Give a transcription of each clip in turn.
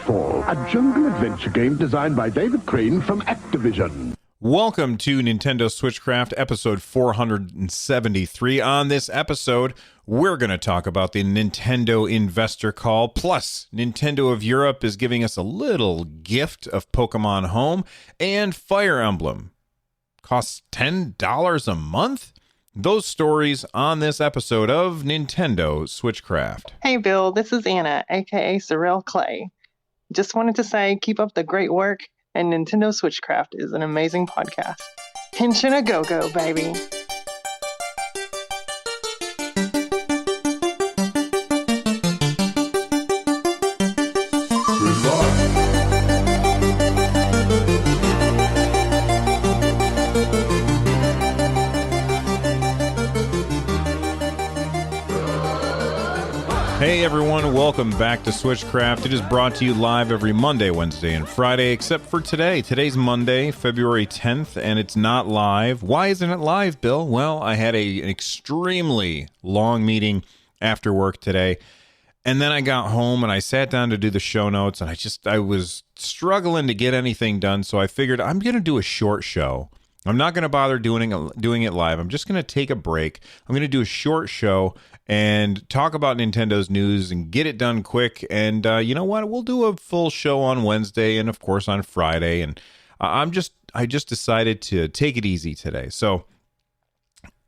Nightfall, a jungle adventure game designed by David Crane from Activision. Welcome to Nintendo Switchcraft, episode 473. On this episode, we're going to talk about the Nintendo Investor Call, plus Nintendo of Europe is giving us a little gift of Pokemon Home, and Fire Emblem costs $10 a month? Those stories on this episode of Nintendo Switchcraft. Hey Bill, this is Anna, aka Sorrel Clay. Just wanted to say, keep up the great work, and Nintendo Switchcraft is an amazing podcast. Henshin a go-go, baby. Hey everyone, welcome back to Switchcraft. It is brought to you live every Monday, Wednesday, and Friday, except for today. Today's Monday, February 10th, and it's not live. Why isn't it live, Bill? Well, I had an extremely long meeting after work today, and then I got home and I sat down to do the show notes, and I was struggling to get anything done, so I figured I'm going to do a short show. I'm not going to bother doing it live. I'm just going to take a break. I'm going to do a short show and talk about Nintendo's news and get it done quick. And you know what? We'll do a full show on Wednesday and, of course, on Friday. And I just decided to take it easy today. So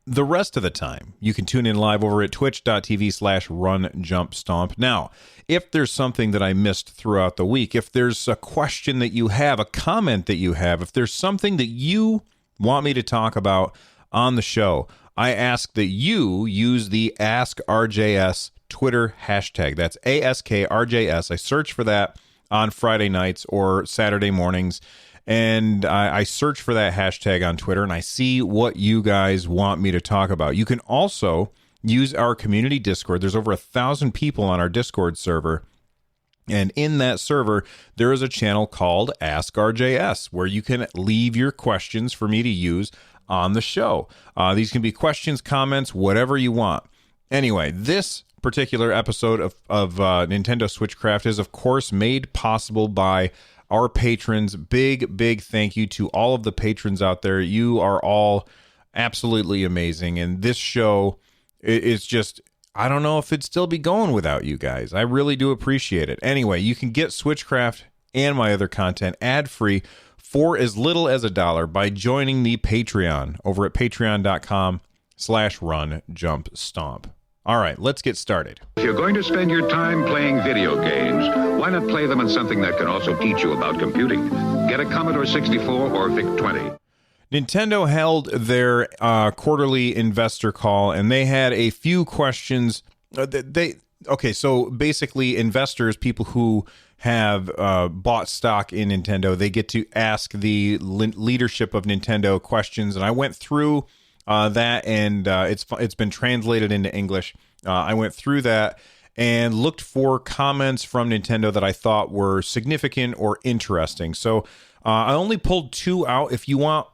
the rest of the time, you can tune in live over at twitch.tv/runjumpstomp. Now, if there's something that I missed throughout the week, if there's a question that you have, a comment that you have, if there's something that you want me to talk about on the show, I ask that you use the AskRJS Twitter hashtag. That's AskRJS. I search for that on Friday nights or Saturday mornings, and I search for that hashtag on Twitter, and I see what you guys want me to talk about. You can also use our community Discord. There's over 1,000 people on our Discord server, and in that server, there is a channel called AskRJS, where you can leave your questions for me to use on the show. These can be questions, comments, whatever you want. Anyway, this particular episode of Nintendo Switchcraft is, of course, made possible by our patrons. Big thank you to all of the patrons out there. You are all absolutely amazing, and this show is just, I don't know if it'd still be going without you guys. I really do appreciate it. Anyway, you can get Switchcraft and my other content ad-free for as little as $1 by joining the Patreon over at patreon.com/runjumpstomp. All right, let's get started. If you're going to spend your time playing video games, why not play them on something that can also teach you about computing? Get a Commodore 64 or VIC-20. Nintendo held their quarterly investor call, and they had a few questions. So basically investors, people who have bought stock in Nintendo, they get to ask the leadership of Nintendo questions, and I went through that, and it's been translated into English. I went through that and looked for comments from Nintendo that I thought were significant or interesting. So I only pulled 2 out. If you want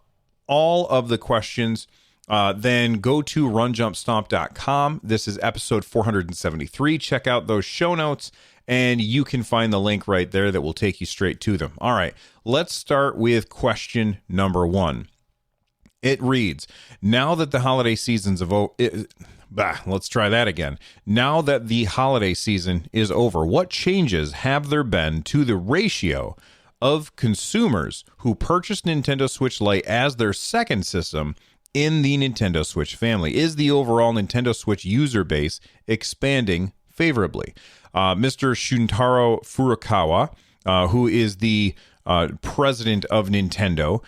all of the questions, then go to runjumpstomp.com. This is episode 473. Check out those show notes, and you can find the link right there that will take you straight to them. All right, let's start with question number 1. It reads, now that the holiday season's let's try that again. Now that the holiday season is over, what changes have there been to the ratio of consumers who purchased Nintendo Switch Lite as their second system in the Nintendo Switch family? Is the overall Nintendo Switch user base expanding favorably? Mr. Shuntaro Furukawa, who is the president of Nintendo,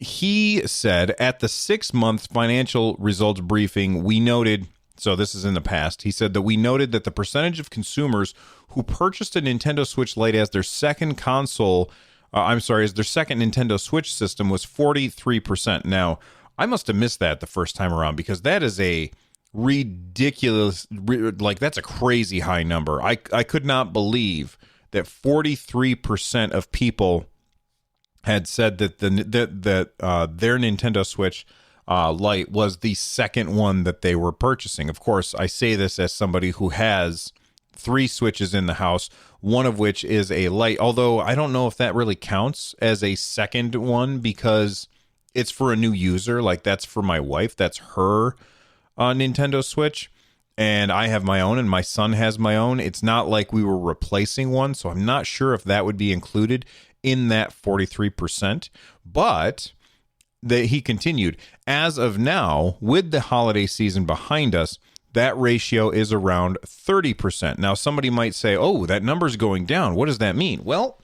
he said at the 6-month financial results briefing, we noted, so this is in the past, he said that we noted that the percentage of consumers who purchased a Nintendo Switch Lite as their second as their second Nintendo Switch system was 43%. Now, I must have missed that the first time around, because that is a ridiculous, that's a crazy high number. I could not believe that 43% of people had said that their Nintendo Switch Lite was the second one that they were purchasing. Of course, I say this as somebody who has 3 Switches in the house, one of which is a Lite, although I don't know if that really counts as a second one because it's for a new user. Like, that's for my wife. That's her Nintendo Switch. And I have my own, and my son has my own. It's not like we were replacing one, so I'm not sure if that would be included in that 43%. But he continued, as of now, with the holiday season behind us, that ratio is around 30%. Now, somebody might say, oh, that number's going down. What does that mean? Well,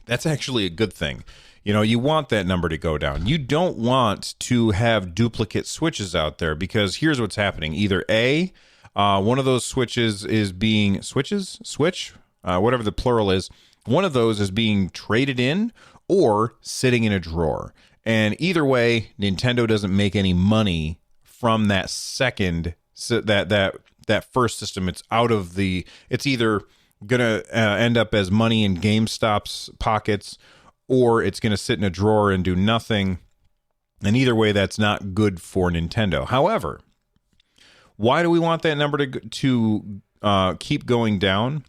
that's actually a good thing. You know, you want that number to go down. You don't want to have duplicate switches out there because here's what's happening. Either A, one of those switches is being whatever the plural is, one of those is being traded in or sitting in a drawer. And either way, Nintendo doesn't make any money from that that first system. It's it's either going to end up as money in GameStop's pockets, or it's going to sit in a drawer and do nothing. And either way, that's not good for Nintendo. However, why do we want that number to keep going down,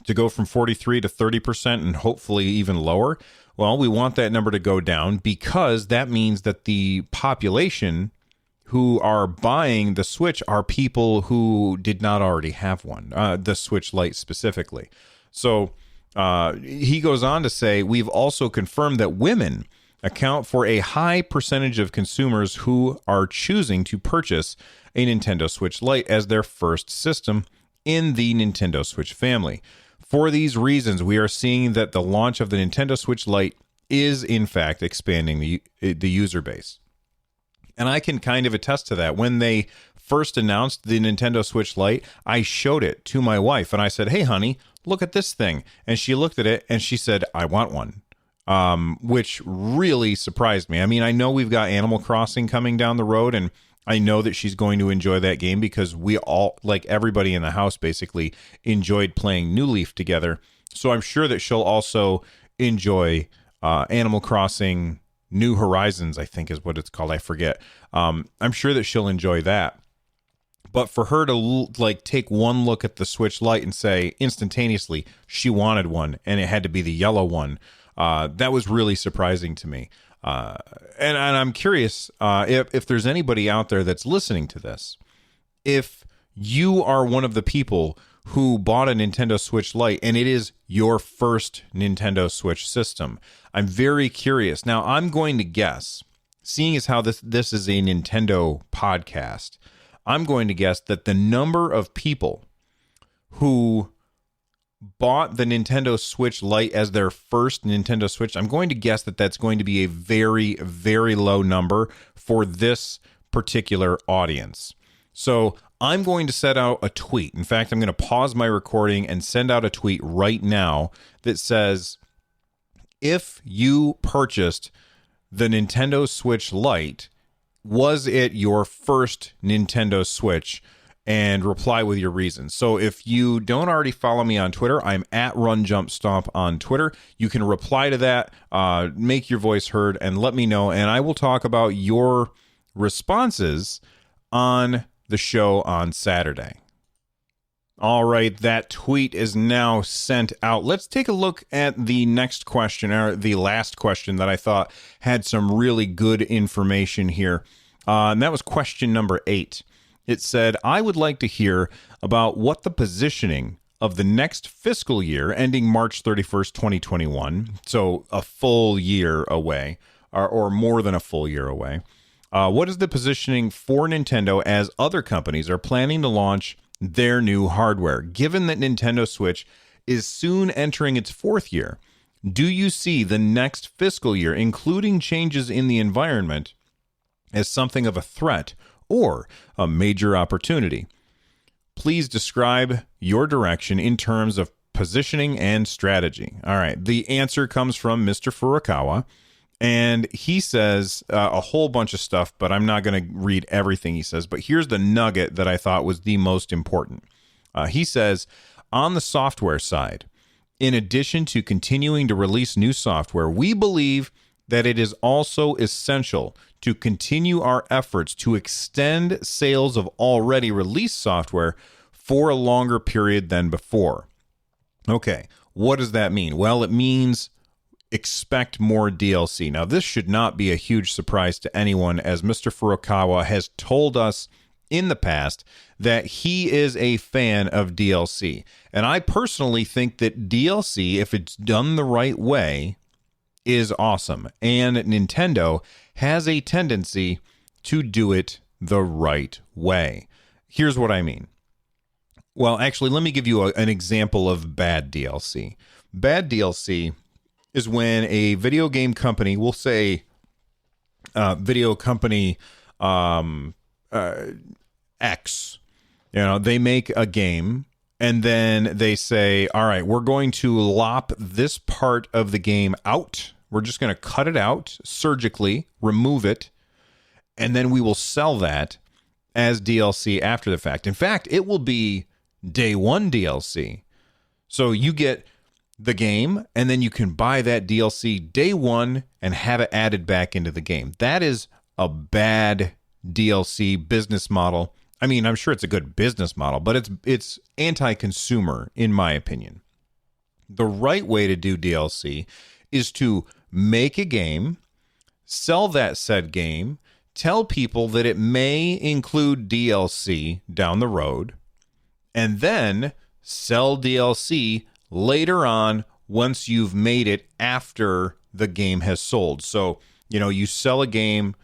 to go from 43 to 30% and hopefully even lower? Well, we want that number to go down because that means that the population who are buying the Switch are people who did not already have one, the Switch Lite specifically. So he goes on to say, we've also confirmed that women account for a high percentage of consumers who are choosing to purchase a Nintendo Switch Lite as their first system in the Nintendo Switch family. For these reasons, we are seeing that the launch of the Nintendo Switch Lite is, in fact, expanding the user base. And I can kind of attest to that. When they first announced the Nintendo Switch Lite, I showed it to my wife, and I said, hey, honey, look at this thing. And she looked at it, and she said, I want one, which really surprised me. I mean, I know we've got Animal Crossing coming down the road, and I know that she's going to enjoy that game because we all, like everybody in the house, basically enjoyed playing New Leaf together. So I'm sure that she'll also enjoy Animal Crossing New Horizons, I think is what it's called. I forget. I'm sure that she'll enjoy that. But for her to take one look at the Switch Lite and say instantaneously she wanted one and it had to be the yellow one, that was really surprising to me. And I'm curious if there's anybody out there that's listening to this. If you are one of the people who bought a Nintendo Switch Lite and it is your first Nintendo Switch system, I'm very curious. Now, I'm going to guess, seeing as how this is a Nintendo podcast, I'm going to guess that the number of people who bought the Nintendo Switch Lite as their first Nintendo Switch, I'm going to guess that that's going to be a very, very low number for this particular audience. So I'm going to set out a tweet. In fact, I'm going to pause my recording and send out a tweet right now that says, if you purchased the Nintendo Switch Lite, was it your first Nintendo Switch? And reply with your reasons. So if you don't already follow me on Twitter, I'm at RunJumpStomp on Twitter. You can reply to that, make your voice heard, and let me know. And I will talk about your responses on the show on Saturday. All right, that tweet is now sent out. Let's take a look at the next question, or the last question that I thought had some really good information here. And that was question number 8. It said, I would like to hear about what the positioning of the next fiscal year ending March 31st, 2021, so a full year away, or more than a full year away. What is the positioning for Nintendo as other companies are planning to launch their new hardware? Given that Nintendo Switch is soon entering its 4th year, do you see the next fiscal year, including changes in the environment, as something of a threat or a major opportunity? Please describe your direction in terms of positioning and strategy. All right. The answer comes from Mr. Furukawa, and he says a whole bunch of stuff, but I'm not going to read everything he says. But here's the nugget that I thought was the most important. He says, on the software side, in addition to continuing to release new software, we believe that it is also essential to continue our efforts to extend sales of already released software for a longer period than before. Okay, what does that mean? Well, it means expect more DLC. Now, this should not be a huge surprise to anyone, as Mr. Furukawa has told us in the past that he is a fan of DLC. And I personally think that DLC, if it's done the right way, is awesome. And Nintendo has a tendency to do it the right way. Here's what I mean. Well, actually, let me give you an example of bad DLC. Bad DLC is when a video game company, we'll say video company X, they make a game and then they say, all right, we're going to lop this part of the game out. We're just going to cut it out surgically, remove it, and then we will sell that as DLC after the fact. In fact, it will be day one DLC. So you get the game, and then you can buy that DLC day one and have it added back into the game. That is a bad DLC business model. I mean, I'm sure it's a good business model, but it's anti-consumer, in my opinion. The right way to do DLC is to make a game, sell that said game, tell people that it may include DLC down the road, and then sell DLC later on once you've made it after the game has sold. So, you sell a game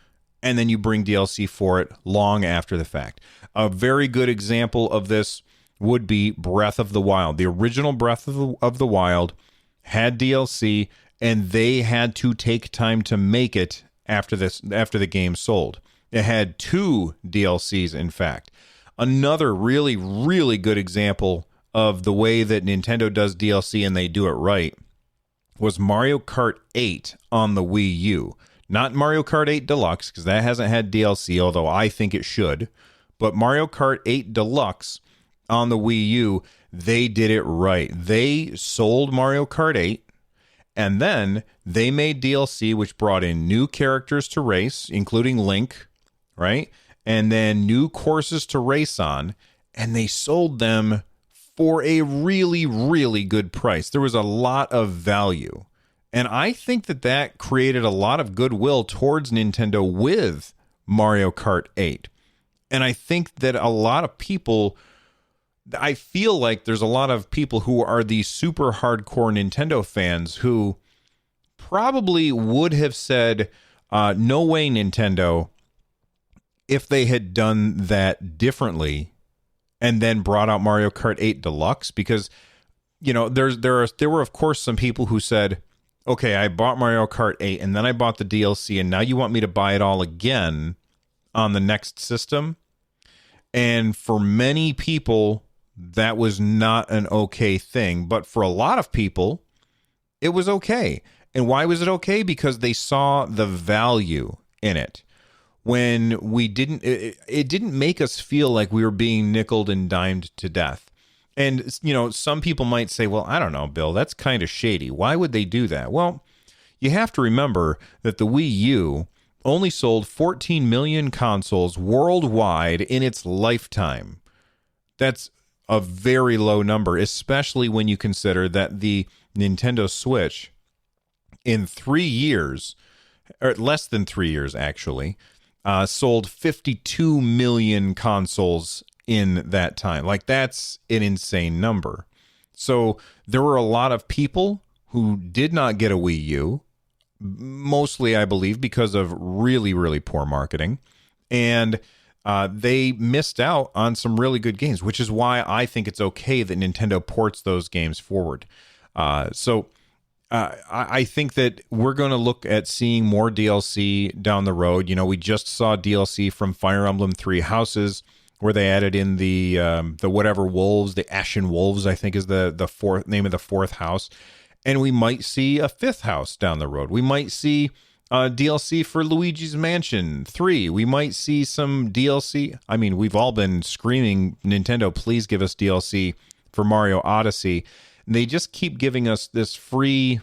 and then you bring DLC for it long after the fact. A very good example of this would be Breath of the Wild. The original Breath of the Wild had DLC, and they had to take time to make it after the game sold. It had 2 DLCs, in fact. Another really, really good example of the way that Nintendo does DLC and they do it right was Mario Kart 8 on the Wii U. Not Mario Kart 8 Deluxe, because that hasn't had DLC, although I think it should. But Mario Kart 8 Deluxe on the Wii U, they did it right. They sold Mario Kart 8, and then they made DLC, which brought in new characters to race, including Link, right? And then new courses to race on, and they sold them for a really, really good price. There was a lot of value. And I think that created a lot of goodwill towards Nintendo with Mario Kart 8. And I think that I feel like there's a lot of people who are the super hardcore Nintendo fans who probably would have said, no way, Nintendo, if they had done that differently and then brought out Mario Kart 8 Deluxe. Because, there were, of course, some people who said, okay, I bought Mario Kart 8 and then I bought the DLC, and now you want me to buy it all again on the next system. And for many people, that was not an okay thing. But for a lot of people, it was okay. And why was it okay? Because they saw the value in it. When it didn't make us feel like we were being nickeled and dimed to death. And, some people might say, well, I don't know, Bill, that's kind of shady. Why would they do that? Well, you have to remember that the Wii U only sold 14 million consoles worldwide in its lifetime. That's a very low number, especially when you consider that the Nintendo Switch in 3 years, or less than 3 years actually, sold 52 million consoles in that time. Like, that's an insane number. So there were a lot of people who did not get a Wii U, mostly, I believe, because of really, really poor marketing. And they missed out on some really good games, which is why I think it's okay that Nintendo ports those games forward. I think that we're going to look at seeing more DLC down the road. We just saw DLC from Fire Emblem Three Houses, where they added in the whatever wolves, the Ashen Wolves, I think is the fourth name of the fourth house. And we might see a fifth house down the road. We might see DLC for Luigi's Mansion 3. We might see some DLC. I mean, we've all been screaming, Nintendo, please give us DLC for Mario Odyssey. And they just keep giving us this free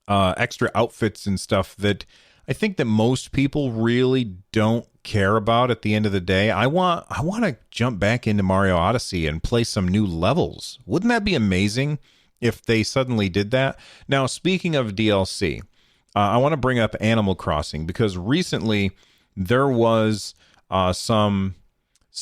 extra outfits and stuff that I think that most people really don't care about at the end of the day. I want to jump back into Mario Odyssey and play some new levels. Wouldn't that be amazing if they suddenly did that? Now, speaking of DLC, I want to bring up Animal Crossing because recently there was some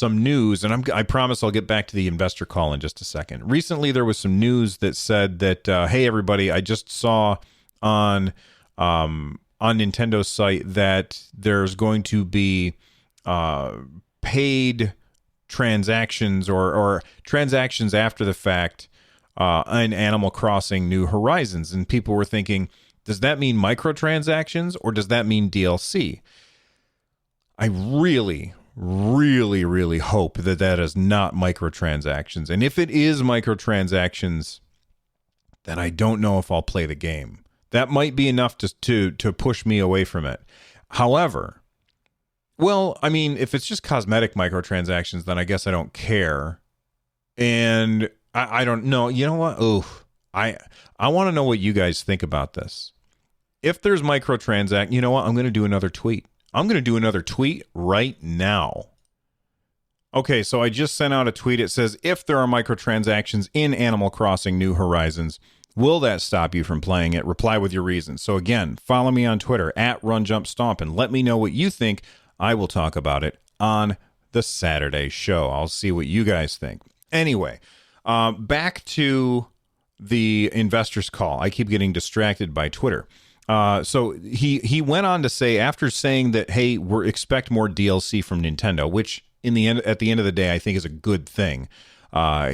news, and I promise I'll get back to the investor call in just a second. Recently, there was some news that said that, hey, everybody, I just saw on Nintendo's site that there's going to be paid transactions or transactions after the fact in Animal Crossing New Horizons. And people were thinking, does that mean microtransactions or does that mean DLC? I really, really, really hope that that is not microtransactions. And if it is microtransactions, then I don't know if I'll play the game. That might be enough to push me away from it. However, well, I mean, if it's just cosmetic microtransactions, then I guess I don't care. And I don't know. You know what? Oof. I want to know what you guys think about this. If there's microtransact, you know what? I'm going to do another tweet. I'm going to do another tweet right now. Okay, so I just sent out a tweet. It says, if there are microtransactions in Animal Crossing New Horizons, will that stop you from playing it? Reply with your reasons. So again, follow me on Twitter at RunJumpStomp and let me know what you think. I will talk about it on the Saturday show. I'll see what you guys think. Anyway, back to the investors call. I keep getting distracted by Twitter. So he went on to say, after saying that, hey, expect more DLC from Nintendo, which at the end of the day, I think is a good thing.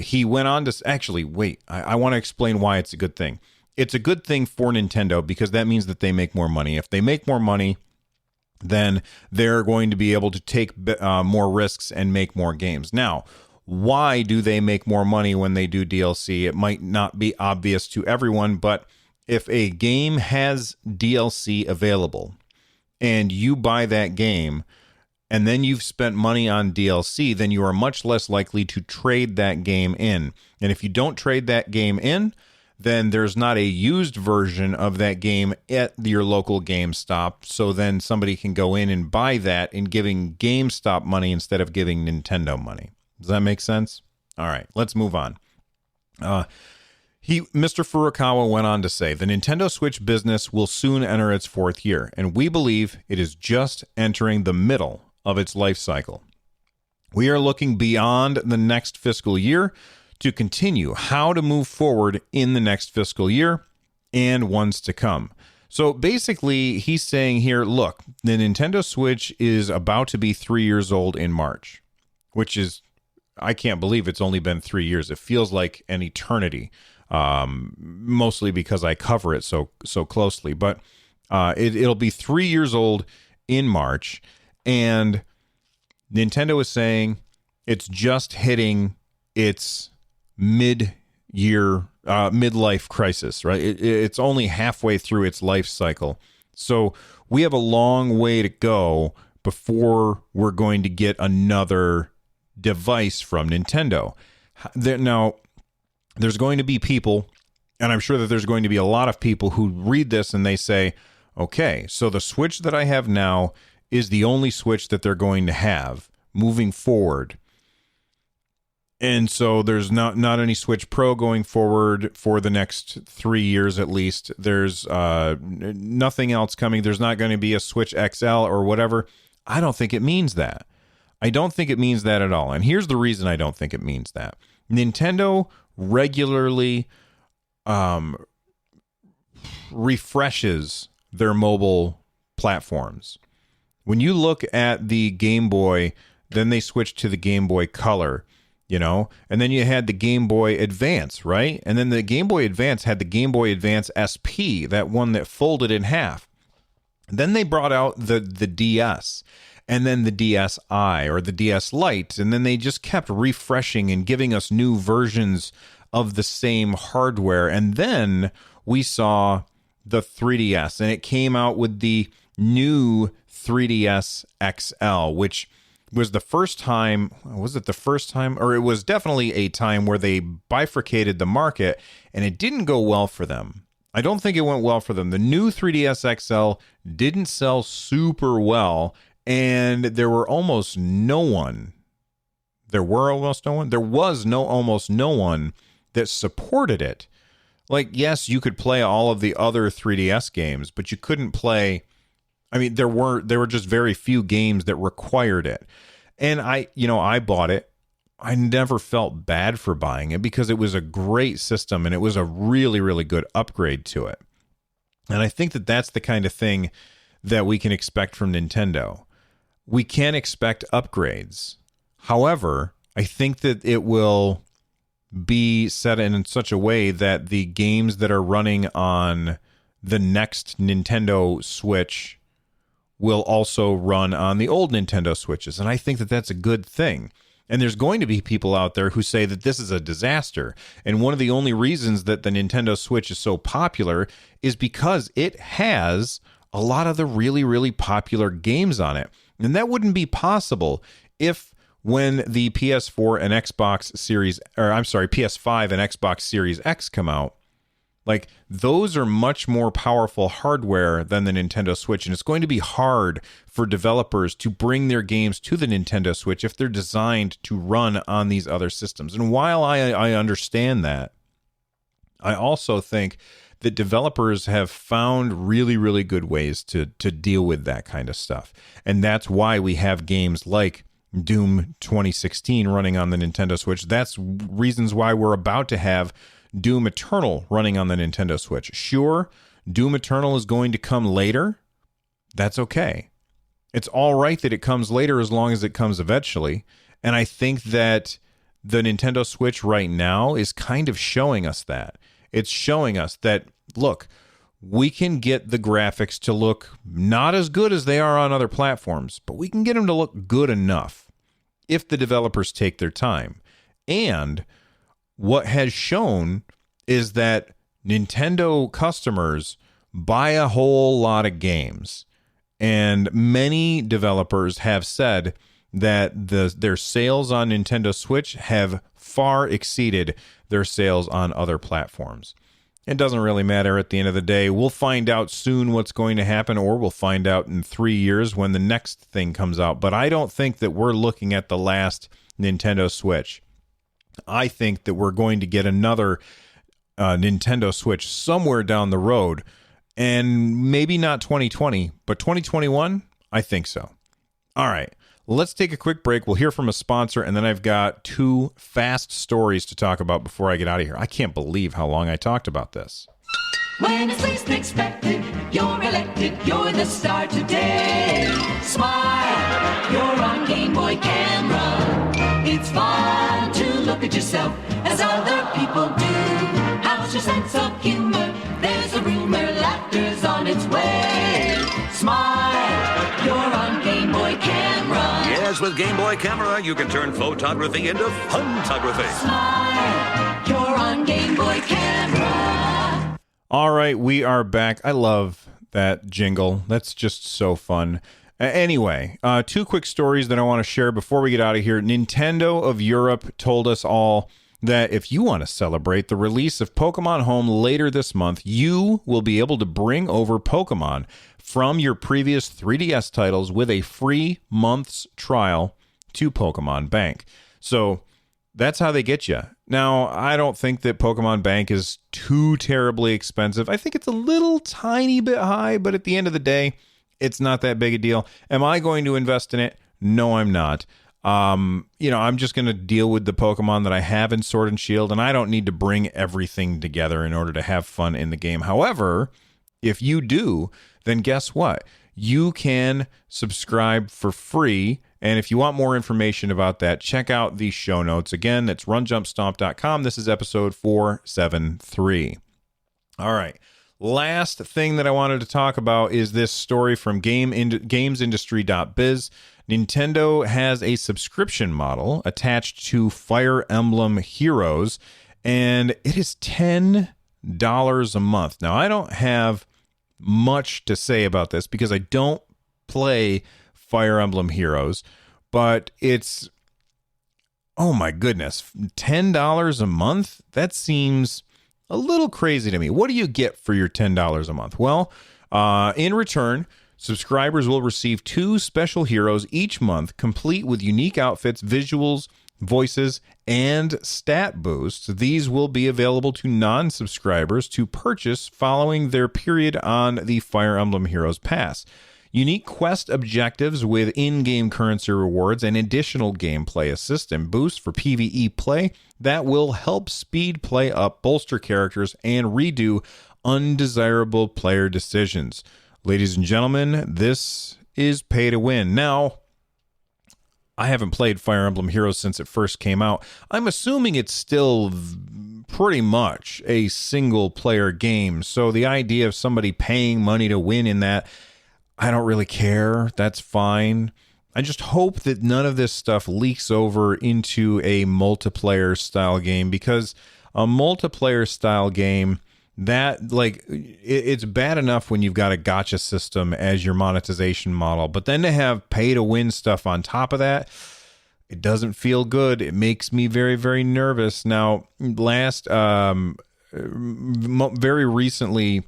He went on to actually wait. I want to explain why it's a good thing. It's a good thing for Nintendo because that means that they make more money. If they make more money, then they're going to be able to take more risks and make more games. Now, why do they make more money when they do DLC? It might not be obvious to everyone, but if a game has DLC available and you buy that game and then you've spent money on DLC, then you are much less likely to trade that game in. And if you don't trade that game in, then there's not a used version of that game at your local GameStop. So then somebody can go in and buy that and giving GameStop money instead of giving Nintendo money. Does that make sense? All right, let's move on. Mr. Furukawa went on to say, the Nintendo Switch business will soon enter its fourth year, and we believe it is just entering the middle of its life cycle. We are looking beyond the next fiscal year to continue how to move forward in the next fiscal year and ones to come. So basically, he's saying here, look, the Nintendo Switch is about to be 3 years old in March, which is, I can't believe it's only been 3 years. It feels like an eternity. Mostly because I cover it so closely, but it'll be 3 years old in March, and Nintendo is saying it's just hitting its midlife crisis, right? It's only halfway through its life cycle, so we have a long way to go before we're going to get another device from Nintendo. Now, there's going to be people, and I'm sure that there's going to be a lot of people who read this and they say, okay, so the Switch that I have now is the only Switch that they're going to have moving forward. And so there's not any Switch Pro going forward for the next 3 years at least. There's nothing else coming. There's not going to be a Switch XL or whatever. I don't think it means that. I don't think it means that at all. And here's the reason I don't think it means that. Nintendo regularly refreshes their mobile platforms. When you look at the Game Boy, then they switched to the Game Boy Color, and then you had the Game Boy Advance, right? And then the Game Boy Advance had the Game Boy Advance SP, that one that folded in half. Then they brought out the DS, and then the DSi or the DS Lite, and then they just kept refreshing and giving us new versions of the same hardware. And then we saw the 3DS, and it came out with the new 3DS XL, which was the first time, was it the first time? Or it was definitely a time where they bifurcated the market, and it didn't go well for them. I don't think it went well for them. The new 3DS XL didn't sell super well, and there was almost no one that supported it. Like, yes, you could play all of the other 3DS games, but you couldn't play. I mean, there were just very few games that required it. And I bought it. I never felt bad for buying it because it was a great system and it was a really, really good upgrade to it. And I think that that's the kind of thing that we can expect from Nintendo. We can expect upgrades. However, I think that it will be set in such a way that the games that are running on the next Nintendo Switch will also run on the old Nintendo Switches. And I think that that's a good thing. And there's going to be people out there who say that this is a disaster. And one of the only reasons that the Nintendo Switch is so popular is because it has a lot of the really, really popular games on it. And that wouldn't be possible if when the PS4 and PS5 and Xbox Series X come out, like, those are much more powerful hardware than the Nintendo Switch, and it's going to be hard for developers to bring their games to the Nintendo Switch if they're designed to run on these other systems. And while I understand that, I also think that developers have found really, really good ways to deal with that kind of stuff. And that's why we have games like Doom 2016 running on the Nintendo Switch. That's reasons why we're about to have Doom Eternal running on the Nintendo Switch. Sure, Doom Eternal is going to come later. That's okay. It's all right that it comes later as long as it comes eventually. And I think that the Nintendo Switch right now is kind of showing us that. It's showing us that, look, we can get the graphics to look not as good as they are on other platforms, but we can get them to look good enough if the developers take their time. And what has shown is that Nintendo customers buy a whole lot of games, and many developers have said that their sales on Nintendo Switch have far exceeded their sales on other platforms. It doesn't really matter at the end of the day. We'll find out soon what's going to happen, or we'll find out in 3 years when the next thing comes out. But I don't think that we're looking at the last Nintendo Switch. I think that we're going to get another Nintendo Switch somewhere down the road, and maybe not 2020, but 2021, I think so. All right, let's take a quick break. We'll hear from a sponsor, and then I've got 2 fast stories to talk about before I get out of here. I can't believe how long I talked about this. When it's least expected, you're elected, you're the star today. Smile, you're on Game Boy Camera. It's fun to look at yourself as other people do. How's your sense of humor? There's a rumor, laughter's on its way. Smile, you're on Game Boy Camera. Yes, with Game Boy Camera, you can turn photography into fun-tography. Smile, you're on Game Boy Camera. All right, we are back. I love that jingle. That's just so fun. Anyway, 2 quick stories that I want to share before we get out of here. Nintendo of Europe told us all that if you want to celebrate the release of Pokemon Home later this month, you will be able to bring over Pokemon from your previous 3DS titles with a free month's trial to Pokemon Bank. So that's how they get you. Now, I don't think that Pokemon Bank is too terribly expensive. I think it's a little tiny bit high, but at the end of the day, it's not that big a deal. Am I going to invest in it? No, I'm not. I'm just going to deal with the Pokemon that I have in Sword and Shield, and I don't need to bring everything together in order to have fun in the game. However, if you do, then guess what? You can subscribe for free, and if you want more information about that, check out the show notes. Again, that's runjumpstomp.com. This is episode 473. All right. Last thing that I wanted to talk about is this story from gamesindustry.biz. Nintendo has a subscription model attached to Fire Emblem Heroes, and it is $10 a month. Now, I don't have much to say about this because I don't play Fire Emblem Heroes, but it's, oh my goodness, $10 a month? That seems a little crazy to me. What do you get for your $10 a month? Well, in return, subscribers will receive 2 special heroes each month, complete with unique outfits, visuals, voices, and stat boosts. These will be available to non-subscribers to purchase following their period on the Fire Emblem Heroes Pass. Unique quest objectives with in-game currency rewards and additional gameplay assist and boosts for PvE play that will help speed play up, bolster characters, and redo undesirable player decisions. Ladies and gentlemen, this is pay to win. Now, I haven't played Fire Emblem Heroes since it first came out. I'm assuming it's still pretty much a single-player game, so the idea of somebody paying money to win in that, I don't really care. That's fine. I just hope that none of this stuff leaks over into a multiplayer-style game, because a multiplayer-style game, that, like, it's bad enough when you've got a gacha system as your monetization model, but then to have pay to win stuff on top of that, it doesn't feel good. It makes me very, very nervous. Now, very recently,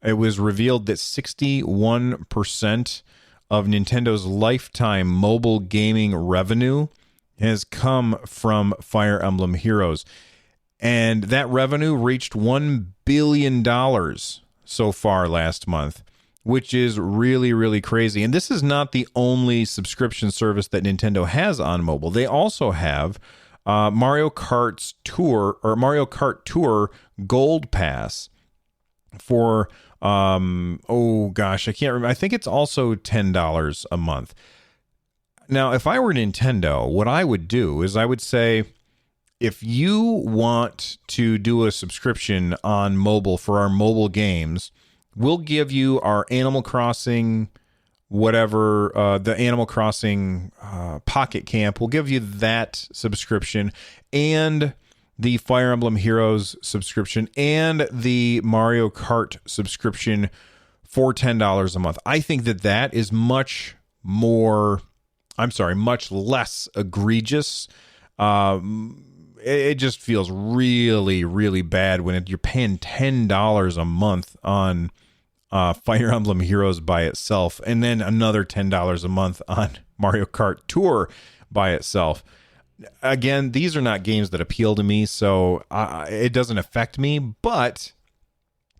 it was revealed that 61% of Nintendo's lifetime mobile gaming revenue has come from Fire Emblem Heroes. And that revenue reached $1 billion so far last month, which is really, really crazy. And this is not the only subscription service that Nintendo has on mobile. They also have Mario Kart Tour Gold Pass for, I can't remember. I think it's also $10 a month. Now, if I were Nintendo, what I would do is I would say, if you want to do a subscription on mobile for our mobile games, we'll give you our Animal Crossing, the Animal Crossing Pocket Camp. We'll give you that subscription and the Fire Emblem Heroes subscription and the Mario Kart subscription for $10 a month. I think that is much less egregious. It just feels really, really bad when you're paying $10 a month on Fire Emblem Heroes by itself, and then another $10 a month on Mario Kart Tour by itself. Again, these are not games that appeal to me, so it doesn't affect me, but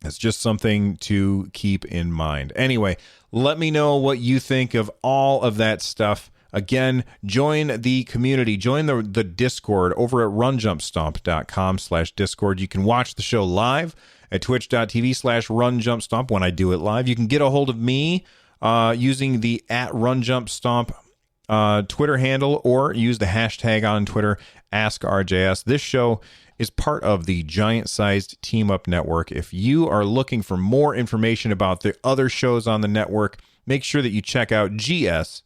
it's just something to keep in mind. Anyway, let me know what you think of all of that stuff. Again, join the community. Join the Discord over at runjumpstomp.com/Discord. You can watch the show live at twitch.tv/runjumpstomp when I do it live. You can get a hold of me using the @runjumpstomp Twitter handle, or use the hashtag on Twitter, AskRJS. This show is part of the giant-sized Team Up Network. If you are looking for more information about the other shows on the network, make sure that you check out gstu.net.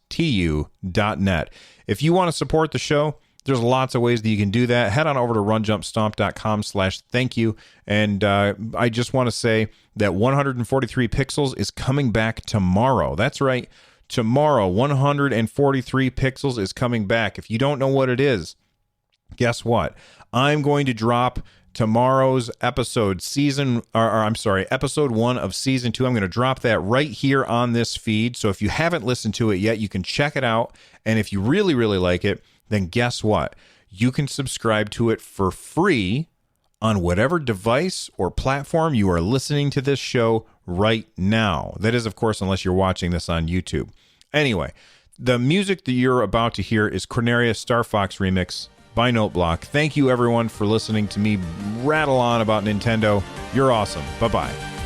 If you want to support the show, there's lots of ways that you can do that. Head on over to runjumpstomp.com/thank you. And I just want to say that 143 Pixels is coming back tomorrow. That's right. Tomorrow, 143 Pixels is coming back. If you don't know what it is, guess what? I'm going to drop tomorrow's episode, episode 1 of season 2. I'm going to drop that right here on this feed. So if you haven't listened to it yet, you can check it out. And if you really, really like it, then guess what? You can subscribe to it for free on whatever device or platform you are listening to this show right now. That is, of course, unless you're watching this on YouTube. Anyway, the music that you're about to hear is Corneria Star Fox Remix by Noteblock. Thank you, everyone, for listening to me rattle on about Nintendo. You're awesome. Bye-bye.